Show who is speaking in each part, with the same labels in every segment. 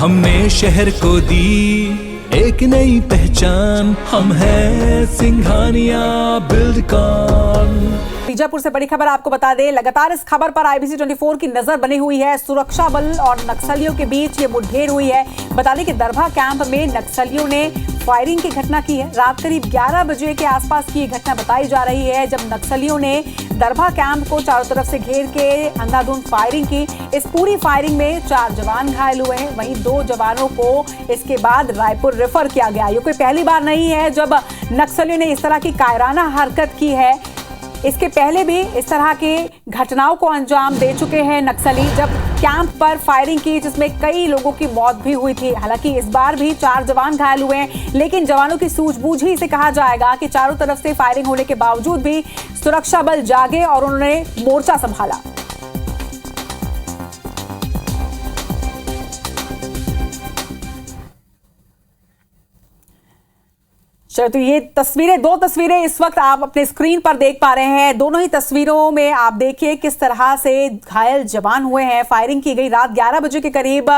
Speaker 1: हमने शहर को दी एक नई पहचान, हम हैं सिंघानिया बिल्डकॉन।
Speaker 2: बीजापुर से बड़ी खबर आपको बता दें, लगातार इस खबर पर IBC 24 की नजर बनी हुई है। सुरक्षा बल और नक्सलियों के बीच ये मुठभेड़ हुई है। बता दें कि दरभा कैंप में नक्सलियों ने फायरिंग की घटना की है। रात करीब 11 बजे के आसपास की ये घटना बताई जा रही है, जब नक्सलियों ने दरभा कैंप को चारों तरफ से घेर के अंधाधुंध फायरिंग की। इस पूरी फायरिंग में 4 जवान घायल हुए हैं, वहीं 2 जवानों को इसके बाद रायपुर रेफर किया गया। ये कोई पहली बार नहीं है जब नक्सलियों ने इस तरह की कायराना हरकत की है। इसके पहले भी इस तरह की घटनाओं को अंजाम दे चुके हैं नक्सली, जब कैंप पर फायरिंग की जिसमें कई लोगों की मौत भी हुई थी। हालांकि इस बार भी 4 जवान घायल हुए हैं, लेकिन जवानों की सूझबूझ ही से कहा जाएगा कि चारों तरफ से फायरिंग होने के बावजूद भी सुरक्षा बल जागे और उन्होंने मोर्चा संभाला। चलो, तो ये तस्वीरें, 2 तस्वीरें इस वक्त आप अपने स्क्रीन पर देख पा रहे हैं। दोनों ही तस्वीरों में आप देखिए किस तरह से घायल जवान हुए हैं। फायरिंग की गई रात 11 बजे के करीब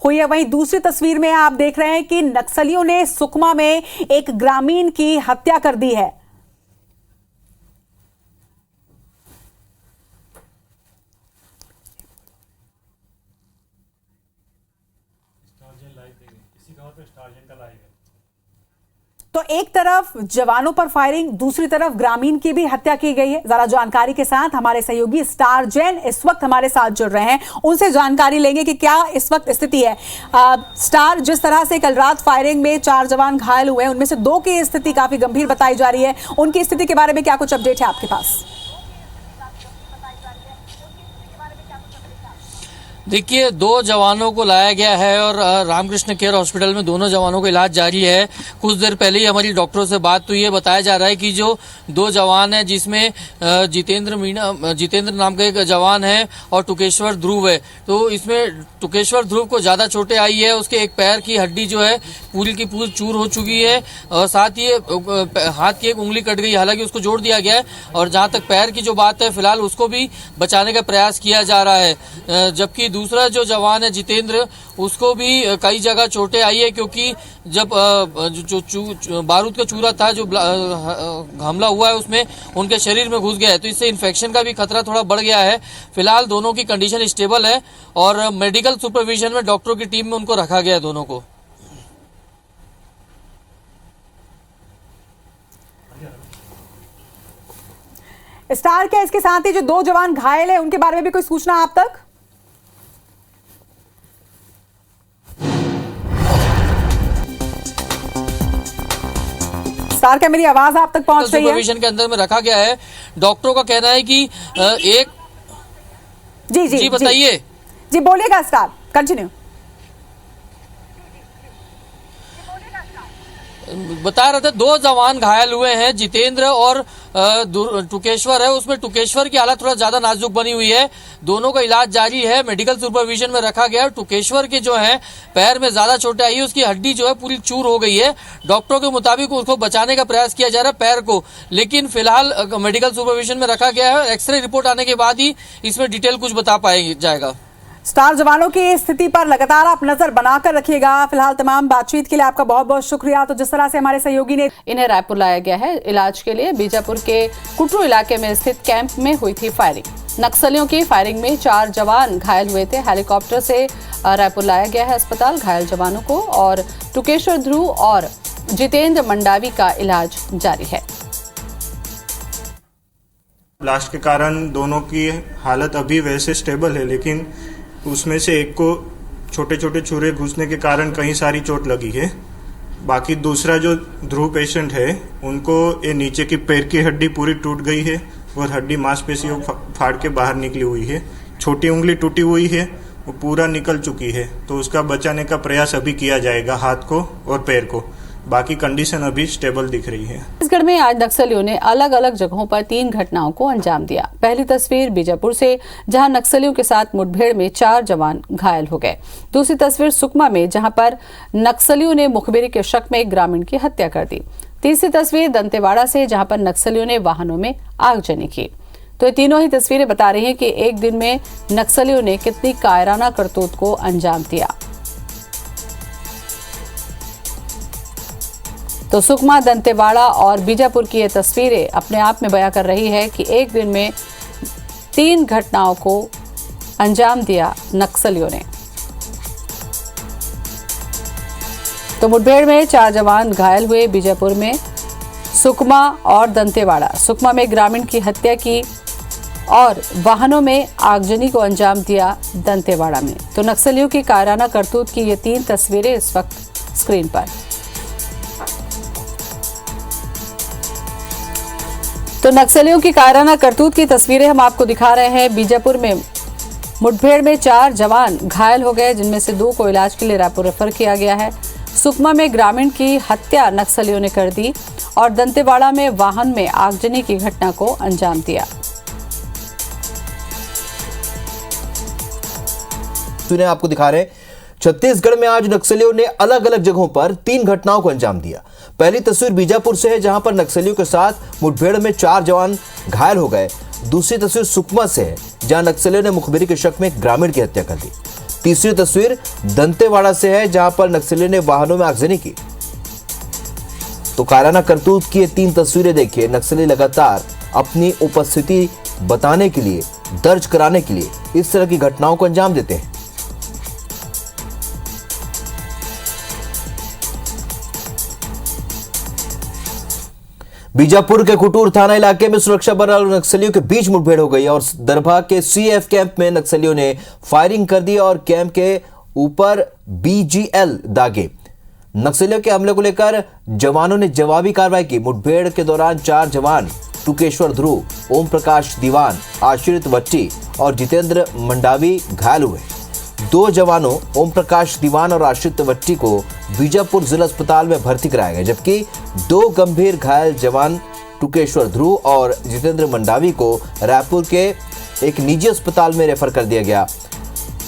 Speaker 2: हुई है। वहीं दूसरी तस्वीर में आप देख रहे हैं कि नक्सलियों ने सुकमा में एक ग्रामीण की हत्या कर दी है। तो एक तरफ जवानों पर फायरिंग, दूसरी तरफ ग्रामीण की भी हत्या की गई है। जरा जानकारी के साथ हमारे सहयोगी स्टार जैन इस वक्त हमारे साथ जुड़ रहे हैं, उनसे जानकारी लेंगे कि क्या इस वक्त स्थिति है। स्टार, जिस तरह से कल रात फायरिंग में 4 जवान घायल हुए हैं, उनमें से 2 की स्थिति काफी गंभीर बताई जा रही है। उनकी स्थिति के बारे में क्या कुछ अपडेट है आपके पास?
Speaker 3: देखिए, 2 जवानों को लाया गया है और रामकृष्ण केयर हॉस्पिटल में दोनों जवानों का इलाज जारी है। कुछ देर पहले ही हमारी डॉक्टरों से बात हुई है। बताया जा रहा है कि जो 2 जवान हैं, जिसमें जितेंद्र नाम का एक जवान है और टुकेश्वर ध्रुव है, तो इसमें टुकेश्वर ध्रुव को ज्यादा चोटें आई है। उसके एक पैर की हड्डी जो है पूरी की पूरी चूर हो चुकी है और साथ ही हाथ की एक उंगली कट गई, हालांकि उसको जोड़ दिया गया है। और जहां तक पैर की जो बात है, फिलहाल उसको भी बचाने का प्रयास किया जा रहा है। जबकि दूसरा जो जवान है जितेंद्र, उसको भी कई जगह चोटें आई है, क्योंकि जब जो बारूद का चूरा था जो हमला हुआ है उसमें उनके शरीर में घुस गया है, तो इससे इन्फेक्शन का भी खतरा थोड़ा बढ़ गया है। फिलहाल दोनों की कंडीशन स्टेबल है और मेडिकल सुपरविजन में डॉक्टरों की टीम में उनको रखा गया है, दोनों को।
Speaker 2: स्टार, क्या इसके साथ ही जो 2 जवान घायल है उनके बारे में भी कोई सूचना आप तक? स्टार, क्या मेरी आवाज आप तक पहुंच रही है?
Speaker 3: सुपरविजन के अंदर में रखा गया है। डॉक्टरों का कहना है कि एक जी बताइए।
Speaker 2: जी बोलिएगा स्टार, कंटिन्यू।
Speaker 3: बता रहे थे 2 जवान घायल हुए हैं, जितेंद्र और टुकेश्वर है। उसमें टुकेश्वर की हालत थोड़ा ज्यादा नाजुक बनी हुई है। दोनों का इलाज जारी है, मेडिकल सुपरविजन में रखा गया है। टुकेश्वर के जो है पैर में ज्यादा चोटें आई है, उसकी हड्डी जो है पूरी चूर हो गई है। डॉक्टरों के मुताबिक उसको बचाने का प्रयास किया जा रहा है, पैर को, लेकिन फिलहाल मेडिकल सुपरविजन में रखा गया है। एक्सरे रिपोर्ट आने के बाद ही इसमें डिटेल कुछ बता जाएगा।
Speaker 2: स्टार, जवानों की स्थिति पर लगातार आप नजर बनाकर रखिएगा। फिलहाल तमाम बातचीत के लिए आपका बहुत बहुत शुक्रिया। तो जिस तरह से हमारे सहयोगी ने
Speaker 4: इन्हें रायपुर लाया गया है इलाज के लिए। बीजापुर के कुटरू इलाके में स्थित कैंप में हुई थी फायरिंग। नक्सलियों की फायरिंग में 4 जवान घायल हुए थे। हेलीकॉप्टर से रायपुर लाया गया है अस्पताल घायल जवानों को, और टुकेश्वर ध्रुव और जितेंद्र मंडावी का इलाज जारी है।
Speaker 5: ब्लास्ट के कारण दोनों की हालत अभी वैसे स्टेबल है, लेकिन उसमें से एक को छोटे छोटे छुरे घुसने के कारण कहीं सारी चोट लगी है। बाकी दूसरा जो ध्रुव पेशेंट है, उनको ये नीचे की पैर की हड्डी पूरी टूट गई है और हड्डी मांसपेशियों फाड़ के बाहर निकली हुई है। छोटी उंगली टूटी हुई है, वो पूरा निकल चुकी है, तो उसका बचाने का प्रयास अभी किया जाएगा, हाथ को और पैर को। बाकी कंडीशन अभी स्टेबल दिख रही है।
Speaker 4: छत्तीसगढ़ में आज नक्सलियों ने अलग अलग जगहों पर 3 घटनाओं को अंजाम दिया। पहली तस्वीर बीजापुर से, जहां नक्सलियों के साथ मुठभेड़ में 4 जवान घायल हो गए। दूसरी तस्वीर सुकमा में, जहां पर नक्सलियों ने मुखबिरी के शक में एक ग्रामीण की हत्या कर दी। तीसरी तस्वीर दंतेवाड़ा से, जहां पर नक्सलियों ने वाहनों में आगजनी की। तो ये तीनों ही तस्वीरें बता रही हैं कि एक दिन में नक्सलियों ने कितनी कायराना करतूत को अंजाम दिया। तो सुकमा, दंतेवाड़ा और बीजापुर की ये तस्वीरें अपने आप में बयां कर रही है कि एक दिन में 3 घटनाओं को अंजाम दिया नक्सलियों ने। तो मुठभेड़ में 4 जवान घायल हुए। बीजापुर में सुकमा और दंतेवाड़ा। सुकमा में ग्रामीण की हत्या की और वाहनों में आगजनी को अंजाम दिया दंतेवाड़ा में। तो नक्सलियों की कायराना करतूत की ये 3 तस्वीरें इस वक्त स्क्रीन पर। तो नक्सलियों की कायराना करतूत की तस्वीरें हम आपको दिखा रहे हैं। बीजापुर में मुठभेड़ में 4 जवान घायल हो गए, जिनमें से 2 को इलाज के लिए रायपुर रेफर किया गया है। सुकमा में ग्रामीण की हत्या नक्सलियों ने कर दी और दंतेवाड़ा में वाहन में आगजनी की घटना को अंजाम दिया।
Speaker 6: आपको दिखा रहे हैं, छत्तीसगढ़ में आज नक्सलियों ने अलग अलग जगहों पर 3 घटनाओं को अंजाम दिया। पहली तस्वीर बीजापुर से है, जहां पर नक्सलियों के साथ मुठभेड़ में 4 जवान घायल हो गए। दूसरी तस्वीर सुकमा से है, जहां नक्सलियों ने मुखबिरी के शक में एक ग्रामीण की हत्या कर दी। तीसरी तस्वीर दंतेवाड़ा से है, जहां पर नक्सलियों ने वाहनों में आगजनी की। तो कायराना करतूत की ये 3 तस्वीरें देखिए। नक्सली लगातार अपनी उपस्थिति बताने के लिए, दर्ज कराने के लिए इस तरह की घटनाओं को अंजाम देते हैं। बीजापुर के कुटूर थाना इलाके में सुरक्षा बल और नक्सलियों के बीच मुठभेड़ हो गई और दरभा के सीएफ कैंप में नक्सलियों ने फायरिंग कर दी और कैंप के ऊपर बीजीएल दागे। नक्सलियों के हमले को लेकर जवानों ने जवाबी कार्रवाई की। मुठभेड़ के दौरान 4 जवान टुकेश्वर ध्रुव, ओम प्रकाश दीवान, आश्रित वट्टी और जितेंद्र मंडावी घायल हुए। 2 जवानों ओम प्रकाश दीवान और आश्रित वट्टी को बीजापुर जिला अस्पताल में भर्ती कराया गया, जबकि 2 गंभीर घायल जवान टुकेश्वर ध्रुव और जितेंद्र मंडावी को रायपुर के एक निजी अस्पताल में रेफर कर दिया गया।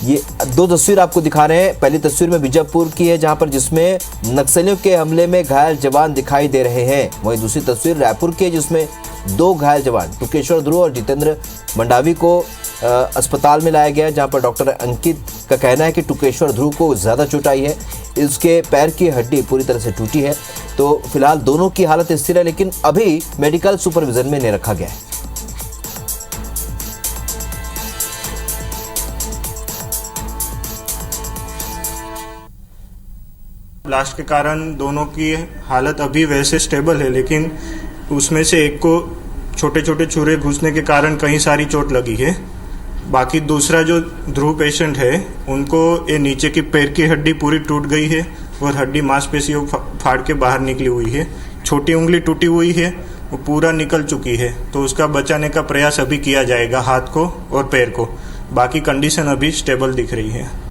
Speaker 6: ये 2 तस्वीर आपको दिखा रहे हैं। पहली तस्वीर में बीजापुर की है, जहां पर जिसमें नक्सलियों के हमले में घायल जवान दिखाई दे रहे हैं। वहीं दूसरी तस्वीर रायपुर की है, जिसमें 2 घायल जवान टुकेश्वर ध्रुव और जितेंद्र मंडावी को अस्पताल में लाया गया, जहां पर डॉक्टर अंकित का कहना है कि टुकेश्वर ध्रुव को ज़्यादा चोट आई है। इसके पैर की हड्डी पूरी तरह से टूटी है। तो फिलहाल दोनों की हालत स्थिर है, लेकिन अभी मेडिकल सुपरविजन में नहीं रखा गया है।
Speaker 5: ब्लास्ट के कारण दोनों की हालत अभी वैसे स्टेबल है, लेकिन उसमें से एक को छोटे छोटे छुरे घुसने के कारण कहीं सारी चोट लगी है। बाकी दूसरा जो ध्रुव पेशेंट है, उनको ये नीचे की पैर की हड्डी पूरी टूट गई है और हड्डी मांसपेशियों फाड़ के बाहर निकली हुई है। छोटी उंगली टूटी हुई है, वो पूरा निकल चुकी है। तो उसका बचाने का प्रयास अभी किया जाएगा, हाथ को और पैर को। बाकी कंडीशन अभी स्टेबल दिख रही है।